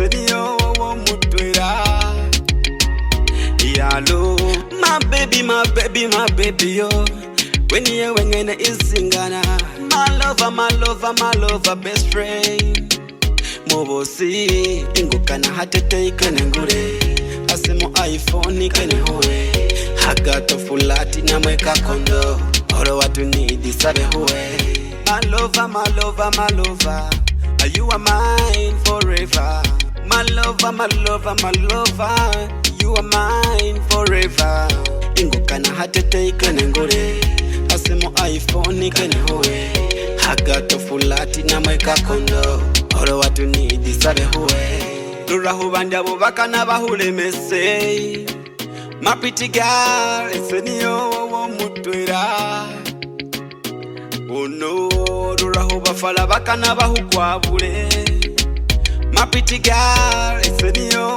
eseniyo mutwera. Yalo, my baby, my baby, my baby, yo. When you wengene isingana, my lover, my lover, my lover, best friend. Mobosi, ingukana hatete ikene ngure. Asimo iPhone ikene hoe. Hagato fulati na mweka kondo. Oro watu nidi sabe hoe. My lover, my lover, my lover. You are mine forever. My lover, my lover, my lover. You are mine forever. Ingukana hatete ikene ngure. Asimo iPhone ikene hoe. Hagato fulati na mweka kondo. Oro watu nidi sabe hoe. Lura hubanda bubakana bahule mese. My pretty girl, eseniyo mutwera. Oh no, lura hubafala bakana bahukwabule. My pretty girl, eseniyo